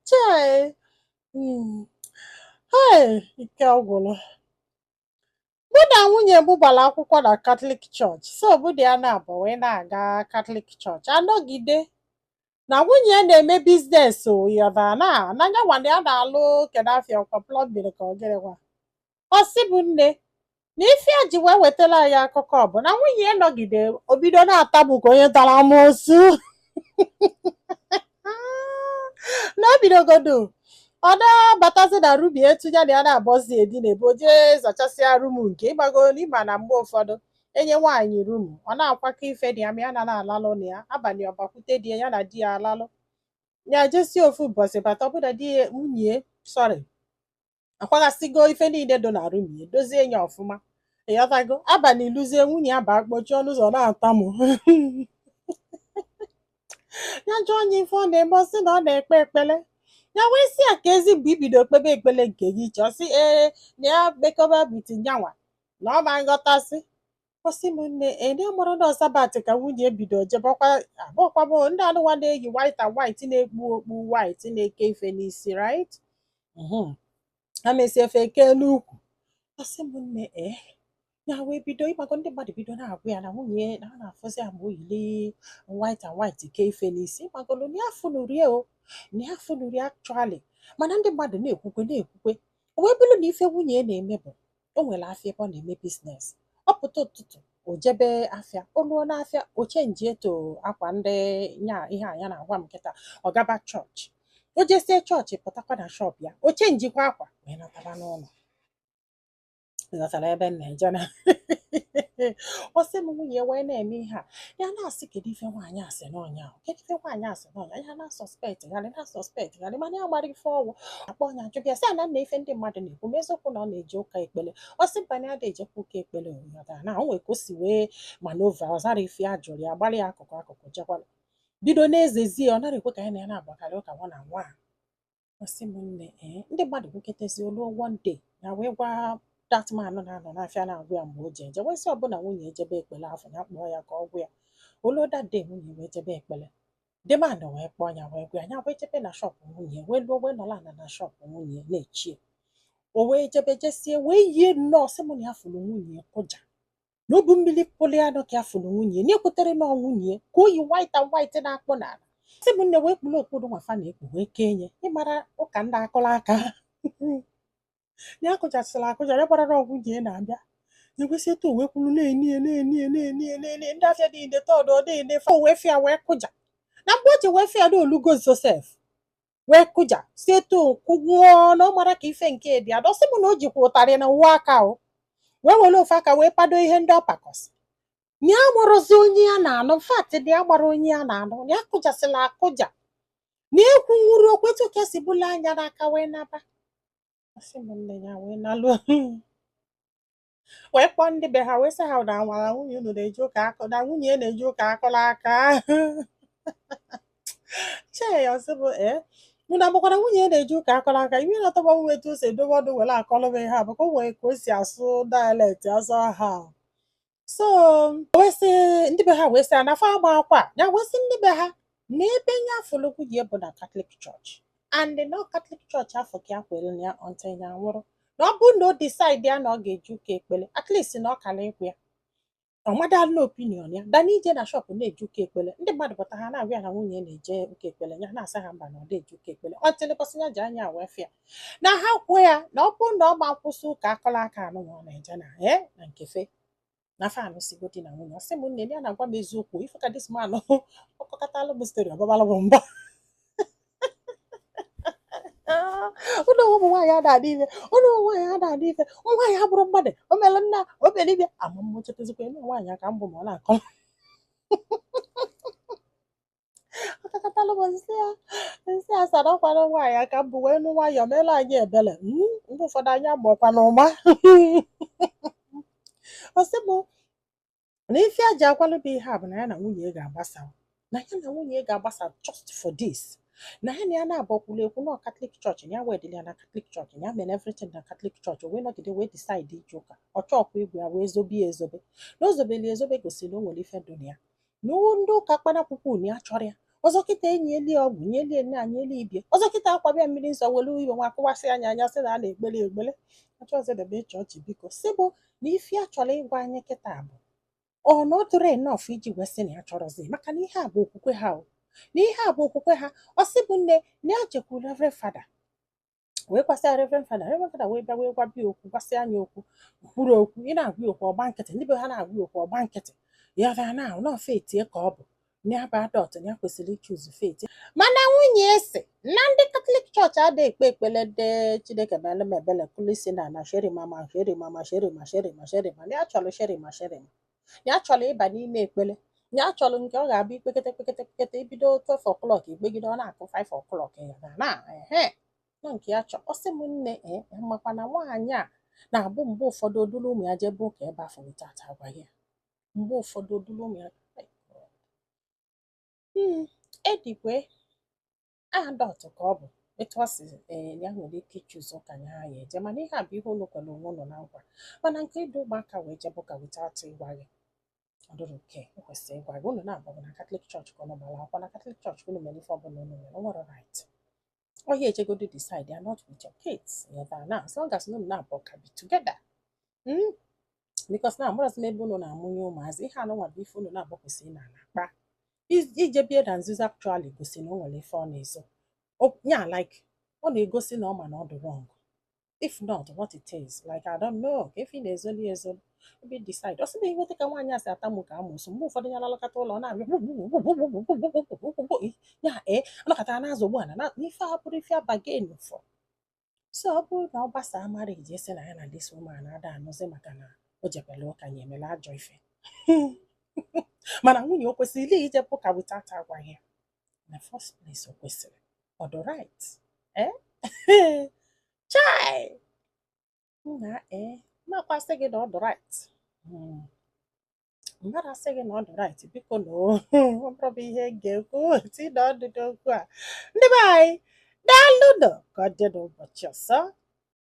Chai. Hey, ike ọgwụrụ. Mụ na nwunye m gbara akwụkwọ na Catholic Church, so mụ na ya na-abụ wee na-aga Catholic Church. Anọgide na nwunye ya na-eme biznes yọda na nyanwa na ya na-alụ kedafia ọkwa plọmbin ka ọ gịrịkwa. Ọ sị bụ nne na ife a ji wee wetara anyị akụkọ bụ na nwunye ya nọgide obido na-atabu ka onye tara amoosu. Na obidogodo ọ na-abatazi na rum etu ya na ya na-abọzi edi na-ebe o jee zachasịa rum nke ịgbago n'ịma na mgbe ụfọdụ enye nwaanyị rum ọ na-akwakọ ife dị ya ma ya na na-alalụ na ya abalị ọbakwute di ya na di ya alalụ ya jesi ofu ụbọchị bata ọbụna di ya nwunye sọrị akwaghasịgo ife niile dị na rum ya dozie ya ọfụma ịghọtago abalị iluzie nwunye ya ba kpọchie ọnụ ụzọ na-atamụ ya jụọ onye ife ọ na-eme ọ sị na ọ na-ekpe ekpele ya wee si ya ka ezi mgbe ibido kpebe ekpele nke gị chọsị na ya bekọba biti nyanwa na ọ ma nghọtasị kwụsị m nne ene mụrụ na ọsabat ka nwunye ebido jebọkwa abụọkwabụ ndị anụnwa na-eyi white and white na-ekpu okpu white na-eke ife n'isi right ha mesie efe eke n'ukwu kwụsị m nne ya wee bido ịgbago ndị mmadụ bido na-agwụ ya na nwunye na ha na-afụzi agba oyili white and white ke ife n'isi ịgbagolo na ya fụnurie o na ya fụnurie actually mana ndị mmadụ na-ekwukwe o wee bụrụ na ife nwunye na-eme bụ o nwere afịa ebe ọ na-eme biznes ọ pụta ụtụtụ o jebe afịa o luo n'afịa o chenji eto akwa ndị nya ihe anya na-agwa m nkịta ọ gaba chọọchị o jesie chọọchị pụtakwa na shọp ya o chenjikwa akwa wee nataba n'ụlọ ịghọtara ebe m na-eje na ọ sị m nwunye wee na-eme ihe a ya na-asị kedu ife nwaanyị asị n'ọnya kedu ife nwaanyị asị n'ọnya ya na-asọspekt gharị mana ya gbara ife ọgwụ akpọ ọnya ajụbịa sị ana nna ife ndị mmadụ na-ekwu ma eziokwu na ọ na-eje ụka ekpele ọ sị mbanye ada ejekwa ụka ekpele ụyọtara na o nwere ka o si wee manova ọ zara ife ya jụrụ ya gbara ya akụkụ jekwala bido na-ezezi ọ nara ekwe ka ya na ya na-agbakarị ụka nwa na nwa ọ sị m nne ndị mmadụ buketezi oluo one day ya wee gwa datman na-anọ n'afịa na-agwụ ya mgbe o ji eje wesị ọbụla nwunye ejebe ekpele afọ ya kpọọ ya ka ọ gwụ ya olodade nwunye wee jebe ekpele demand wee kpọọ ya wee gwa ya wee jebe na shọpụ nwunye wee luo wee nọla na shọpụ nwunye na-echie o wee jebe jesie wee yie nnọọ sị mụ na ya fụrụ nwunye kụja na obu mmiri pụlụ ya nọ ka ya fụrụ nwunye na ekwutere na nwunye ka oyi white and white na-akpụ n'ala sị m nne wee kpụrụ okpuru nwafa na-ekpu wee kee nye ịmara ụka ndị akụla aka ya kụchasịrị akụja ya gbara ọgwụ ji na-abịa ekwesị etu wee kwuru na-enie ndị afịa niile tọdụ niile fa wee fịa wee kụja na mgbe o ji wee fịa na olugo Josef wee kụja si etu kwụgwụọ na ọ mara ka ife nke dị adọsị m na o jikwa ụtarị na uwe aka o wee were ofe aka wee pado ihe ndị ọ pakọsị na ya gbarazi onye ya na-anụ fatị na ya gbara onye ya na-anụ na ya kụjasịla akụja na ekwu nwuru okwetu ka si bụla anya n'aka wee naba asị m nne ya wee nalụ wee kpọọ ndị be ha wee sị ha na nwara nwunye unu na-eji ụka akụ na nwunye na-eji ụka akụla aka chee ya ọsị bụ unu agbụkwara nwunye na-eji ụka akụla aka ime na-atọgba nwe etu o si edobe ọdụ were akọlụbe ha bụ ka o nwere ka o si asụ dialekt asụ ha so wee sị ndị be ha wee sị anafa agba akwa ya wee sị ndị be ha na ebe nye afọlụ nwunye bụ na Catholic Church and no Catholic Church afọ ka ya kwere ya until ya nwụrụ na ọ bụrụ na o decide ya na ọ ga-eji ụka ekpele at least na ọ kara ịkwụ ya ọ madala opinion ya dana ije na shọpụ na-eji ụka ekpele ndị mmadụ pụta ha na-agwa ya na nwunye na-eje ụka ekpele ya na-asa ha mba na ọ na-eji ụka ekpele ọ tịlịkọsị ya ji anya wee fịa na ha kwuo ya na ọ bụrụ na ọ ma nkwụsị ụka akọla aka anụ ọ na-eje na na nkefe na fanụ sigo di na nwunye ọ sị m nne ya na-agwa m eziokwu ife ka dis man ọkọkatalụ bụ stori ọbabalụ bụ mba ụlọ ụmụ nwaanyị ada-adị ife ụlọ ụmụ nwaanyị ada-adị ife nwaanyị abụrụ mmadụ o mere nna o bere ibia amammochekezikwa eme nwaanyị aka mbụ ma ọ na-akọ ọkọkatalụ bụ nsị asara ọkwara nwaanyị aka mbụ wee nụ nwayọọ meela anyị ebele mgbe ụfọdụ anyị agbakwa n'ụma ọ sị m na ife a ji akwalụ bụ ihe a bụ na ya na nwunye ga-agbasa na ya na nwunye ga-agbasa just for this na ha na na-abọkwula ekwu na Catholic Church ya wedịla ya na Catholic Church ya mere everything na Catholic Church wee nọgide wee decide ije ụka ọ chọọkwa igwe ya wee zobe ya ezobe na o zobeli ezobe gosiri na o nwere ife dị na ya na ndị ụka kpanakwụkwọ unu ya chọrọ ya ọzọ kịta enyi eli ọgwụ nyelie nne anyị eli ibie ọzọ kịta akwabịa mmiri nsọ were iwe nwa akụwasị anya anya sị na a na-ekpele egbele achọzidebe chọọchị biko si bụ na ife a chọrọ ịgwa anyị kịta bụ ọ nọdụrụ enough iji wee sị na ya chọrọzi maka na ihe a bụ okwukwe ha o na ihe a bụ okwukwe ha ọ sị bụ nne na ya jekwuru Reverend Fada wee kwasịa Reverend Fada wee bịa wee gwabịa okwu gwasị anya okwu kwuru okwu ị na-agwa okwu ọgba nkịtị ndị be ha na-agwa okwu ọgba nkịtị ya bịa na nọ fetie ka ọ bụ na ya bụ adọt na ya kwesịrị ichuzu feti mana nwunye ese na ndị Catholic Church adịghị ekpe ekpele de Chineke bele ma ebele kulisi na sheri mama sheri mama sheri ma sheri ma sheri ma ya chọrọ sheri ma sheri ma ya chọrọ ịba n'ime ekpele ya chọrọ nke ọ ga-abụ ikpekete kpekete kpekete ibido 12 o'clock ikpegide ọ na-akụ 5 o'clock ya na ehe na nke ya chọrọ ọ sị m nne makwa na nwaanyị a na-abụ mgbe ụfọdụ odulu ụmụ ya jebe ụka ebe afọ witata agwaghị ya mgbe ụfọdụ odulu ụmụ ya edikwe adọt ka ọ bụ etu ọ si ya nwere ike ichuzu ụka ya ha ya eje mana ihe a bụ ihe unu kwere onwe unu na nkwa mana nke ịdụ ụmụaka wee jebe ụka weta atụ ịgwa gị ọ dụrụ nke o kwesịrị ịgwa gị unu na-abụ na Catholic Church ka unu gbara akwụkwọ na Catholic Church unu mere ife ọbụla unu mere o nwere right onye ejegodo decide they are not with your kids now as long as unu na-abụ ka be together because na amụrụzi m ebe unu na-amụnye ụmụazị ihe anụnwa bụ ife unu na-abụ kwesịrị na akpa ije bie na nzuzo actually gosi na o nwere ife ọ na-ezo ya like ọ na-egosi na ọ ma na ọ dị wrong if not what it is like I don't know ka ife na-ezoli ezo ebe decide ọ sị na iweta ka nwaanyị asị atamụ ka amụsụ mgbe ụfọdụ ya lalakọta ụlọ ọ na-abịa ya anọkọta na-azụ ugbu a na ife a bụrụ ife abagain fọ so ọ bụrụ na ọ gbasaa marriage esi na ya na this woman ada anụzi maka na o jebere ụka ya emela ajọ ife mana nwunye o kwesịrị ijepụ ka without agwaghị ya na first place o kwesịrị ọ dị right chai na na-akwasị gị na ọ dị right mmadụ asị gị na ọ dị right biko na ọ bụrụ ihe ga-ekwu ti na ọdụdụ okwu a ndị be anyị daalụ ka ọ dị n'ụbọchị ọzọ